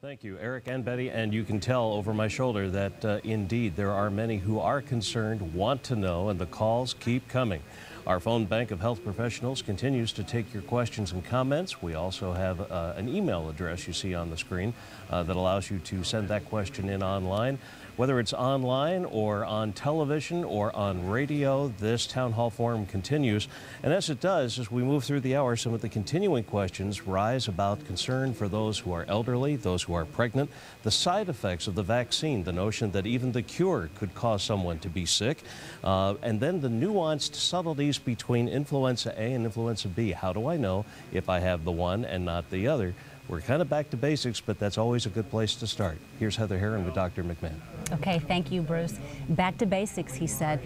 Thank you, Eric and Betty, and you can tell over my shoulder that indeed there are many who are concerned, want to know, and the calls keep coming. Our phone bank of health professionals continues to take your questions and comments. We also have an email address you see on the screen that allows you to send that question in online. Whether it's online or on television or on radio, this town hall forum continues. And as it does, as we move through the hour, some of the continuing questions rise about concern for those who are elderly, those who are pregnant, the side effects of the vaccine, the notion that even the cure could cause someone to be sick, and then the nuanced subtleties between influenza A and influenza B. How do I know if I have the one and not the other? We're kind of back to basics, but that's always a good place to start. Here's Heather Herron with Dr. McMahon. Okay, thank you, Bruce. Back to basics, he said.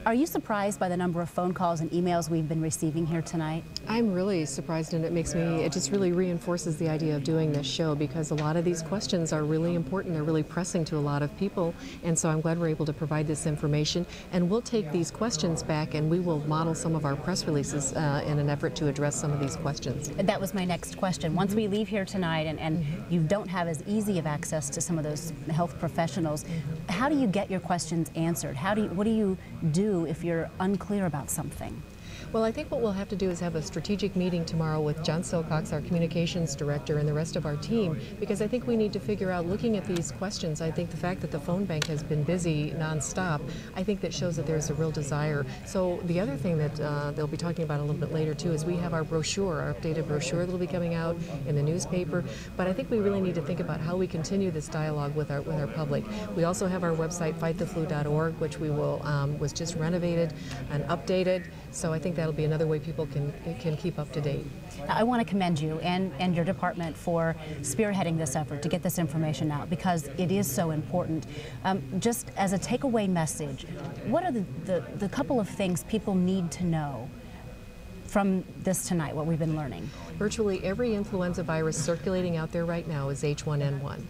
Are you surprised by the number of phone calls and emails we've been receiving here tonight? I'm really surprised, and it just really reinforces the idea of doing this show, because a lot of these questions are really important. They're really pressing to a lot of people, and so I'm glad we're able to provide this information. And we'll take these questions back, and we will model some of our press releases in an effort to address some of these questions. That was my next question. Once we leave here tonight and you don't have as easy of access to some of those health professionals, how do you get your questions answered? What do you do if you're unclear about something? Well, I think what we'll have to do is have a strategic meeting tomorrow with John Silcox, our communications director, and the rest of our team, because I think we need to figure out, looking at these questions, I think the fact that the phone bank has been busy nonstop, I think that shows that there's a real desire. So the other thing that they'll be talking about a little bit later too is we have our brochure, our updated brochure that'll be coming out in the newspaper. But I think we really need to think about how we continue this dialogue with our public. We also have our website, fighttheflu.org, which we will was just renovated and updated. So I think that'll be another way people can keep up to date. I want to commend you and your department for spearheading this effort to get this information out, because it is so important. Just as a takeaway message, what are the couple of things people need to know from this tonight, what we've been learning? Virtually every influenza virus circulating out there right now is H1N1.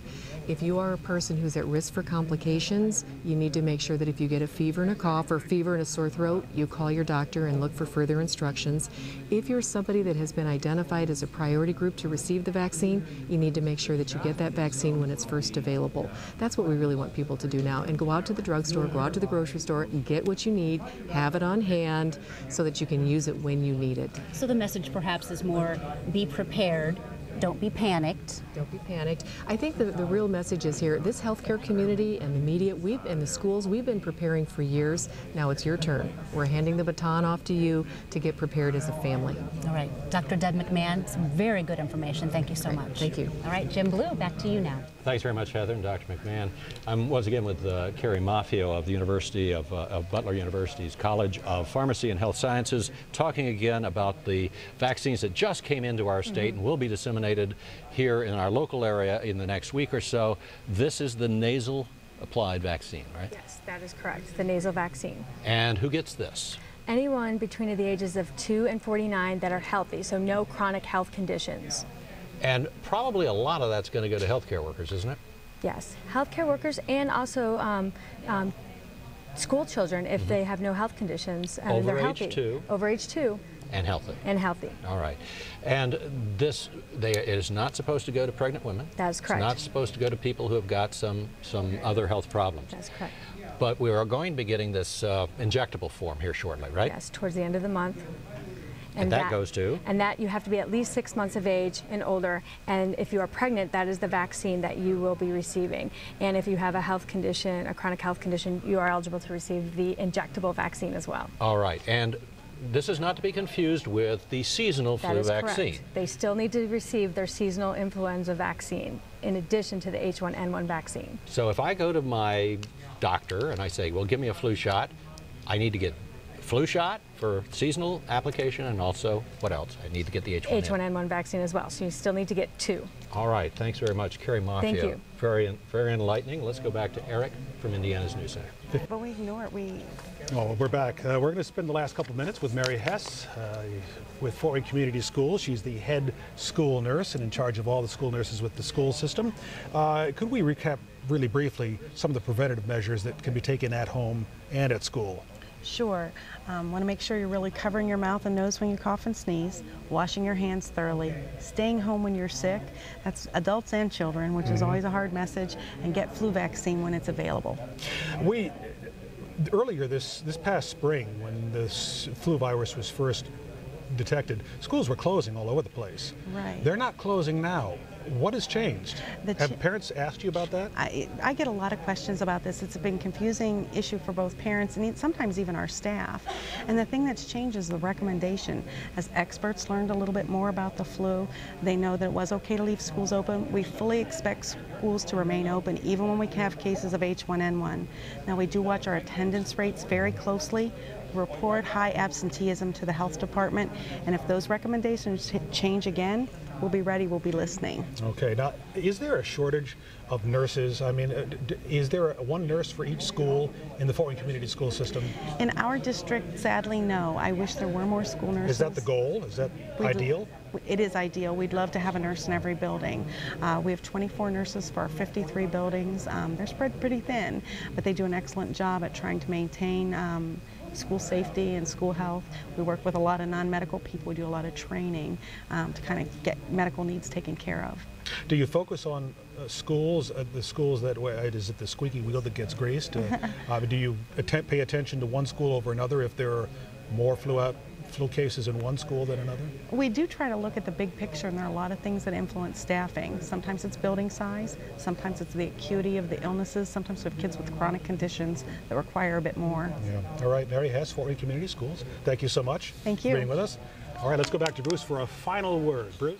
If you are a person who's at risk for complications, you need to make sure that if you get a fever and a cough or fever and a sore throat, you call your doctor and look for further instructions. If you're somebody that has been identified as a priority group to receive the vaccine, you need to make sure that you get that vaccine when it's first available. That's what we really want people to do now. And go out to the drugstore, go out to the grocery store, and get what you need, have it on hand so that you can use it when you need it. So the message perhaps is more, be prepared. Don't be panicked. Don't be panicked. I think the real message is here, this healthcare community and the media, and the schools, we've been preparing for years. Now it's your turn. We're handing the baton off to you to get prepared as a family. All right. Dr. Deb McMahon, some very good information. Thank you so much. Thank you. All right, Jim Blue, back to you now. Thanks very much, Heather and Dr. McMahon. I'm once again with Carrie Maffio of the University of Butler University's College of Pharmacy and Health Sciences, talking again about the vaccines that just came into our state and will be disseminated here in our local area in the next week or so. This is the nasal applied vaccine, right? Yes, that is correct, the nasal vaccine. And who gets this? Anyone between the ages of 2 and 49 that are healthy, so no chronic health conditions. And probably a lot of that's going to go to healthcare workers, isn't it? Yes, healthcare workers, and also school children if they have no health conditions and they're healthy. Over age 2. And healthy. And healthy. All right. And this it is not supposed to go to pregnant women. That's correct. It's not supposed to go to people who have got some other health problems. That's correct. But we are going to be getting this injectable form here shortly, right? Yes, towards the end of the month. And that goes to? And that you have to be at least 6 months of age and older. And if you are pregnant, that is the vaccine that you will be receiving. And if you have a health condition, a chronic health condition, you are eligible to receive the injectable vaccine as well. All right. And this is not to be confused with the seasonal flu vaccine. Correct. They still need to receive their seasonal influenza vaccine in addition to the H1N1 vaccine. So if I go to my doctor and I say, well, give me a flu shot, I need to get flu shot for seasonal application, and also what else? I need to get the H1N1 vaccine as well, so you still need to get 2. All right, thanks very much, Carrie Maffio. Thank you. Very enlightening. Let's go back to Eric from Indiana's News Center. But we ignore it. Oh, we're back. We're going to spend the last couple of minutes with Mary Hess with Fort Wayne Community Schools. She's the head school nurse and in charge of all the school nurses with the school system. Could we recap really briefly some of the preventative measures that can be taken at home and at school? Sure. Want to make sure you're really covering your mouth and nose when you cough and sneeze, washing your hands thoroughly, staying home when you're sick, that's adults and children, which is always a hard message, and get flu vaccine when it's available. Earlier this past spring, when this flu virus was first detected, schools were closing all over the place. Right. They're not closing now. What has changed? Have parents asked you about that? I get a lot of questions about this. It's been a confusing issue for both parents and sometimes even our staff. And the thing that's changed is the recommendation. As experts learned a little bit more about the flu, they know that it was okay to leave schools open. We fully expect schools to remain open even when we have cases of H1N1. Now, we do watch our attendance rates very closely, report high absenteeism to the health department, and if those recommendations change again, we'll be ready, we'll be listening. Okay, now, is there a shortage of nurses? I mean, is there one nurse for each school in the Fort Wayne Community School System? In our district, sadly, no. I wish there were more school nurses. Is that the goal? Is that ideal? It is ideal. We'd love to have a nurse in every building. We have 24 nurses for our 53 buildings. They're spread pretty thin, but they do an excellent job at trying to maintain school safety and school health. We work with a lot of non-medical people. We do a lot of training to kind of get medical needs taken care of. Do you focus on schools, the schools that way? Is it the squeaky wheel that gets greased? Do you pay attention to one school over another if there are more flu cases in one school than another? We do try to look at the big picture, and there are a lot of things that influence staffing. Sometimes it's building size, sometimes it's the acuity of the illnesses, sometimes we have kids with chronic conditions that require a bit more. Yeah. All right, Mary Hess, Fort Wayne Community Schools, thank you so much Thank you for being with us. All right, let's go back to Bruce for a final word. Bruce?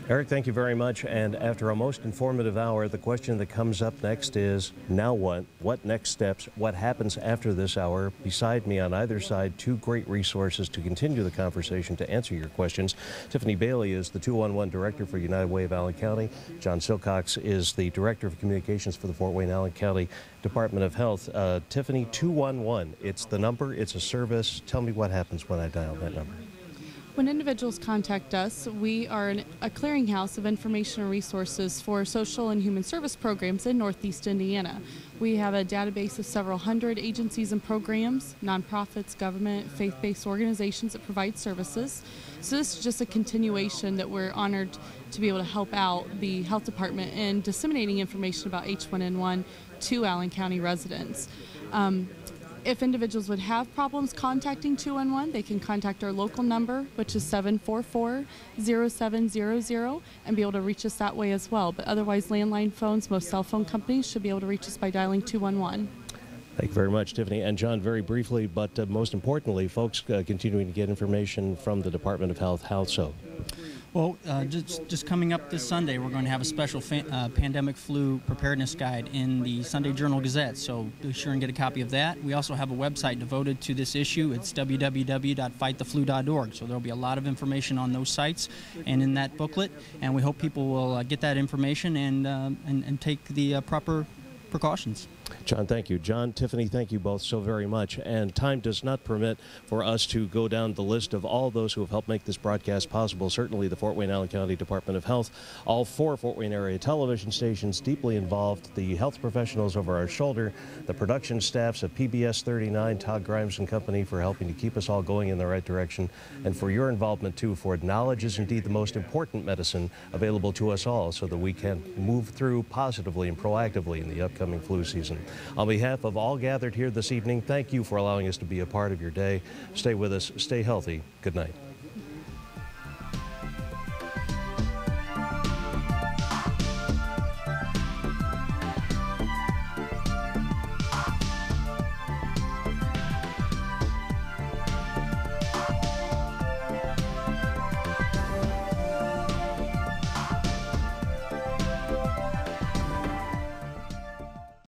Eric, thank you very much. And after a most informative hour, the question that comes up next is, now what? What next steps? What happens after this hour? Beside me on either side, two great resources to continue the conversation, to answer your questions. Tiffany Bailey is the 211 Director for United Way of Allen County. John Silcox is the Director of Communications for the Fort Wayne Allen County Department of Health. Tiffany, 211, it's the number, it's a service. Tell me what happens when I dial that number. When individuals contact us, we are a clearinghouse of information and resources for social and human service programs in Northeast Indiana. We have a database of several hundred agencies and programs, nonprofits, government, faith-based organizations that provide services. So this is just a continuation that we're honored to be able to help out the health department in disseminating information about H1N1 to Allen County residents. If individuals would have problems contacting 211, they can contact our local number, which is 744-0700, and be able to reach us that way as well. But otherwise, landline phones, most cell phone companies should be able to reach us by dialing 211. Thank you very much, Tiffany. And John, very briefly, but most importantly, folks continuing to get information from the Department of Health. How so? Well, just coming up this Sunday, we're going to have a special pandemic flu preparedness guide in the Sunday Journal Gazette, so be sure and get a copy of that. We also have a website devoted to this issue. It's www.fighttheflu.org, so there'll be a lot of information on those sites and in that booklet, and we hope people will get that information and take the proper precautions. John, thank you. John, Tiffany, thank you both so very much. And time does not permit for us to go down the list of all those who have helped make this broadcast possible. Certainly the Fort Wayne Allen County Department of Health, all 4 Fort Wayne area television stations deeply involved, the health professionals over our shoulder, the production staffs of PBS 39, Todd Grimes and Company for helping to keep us all going in the right direction, and for your involvement too, for knowledge is indeed the most important medicine available to us all so that we can move through positively and proactively in the upcoming flu season. On behalf of all gathered here this evening, thank you for allowing us to be a part of your day. Stay with us, stay healthy. Good night.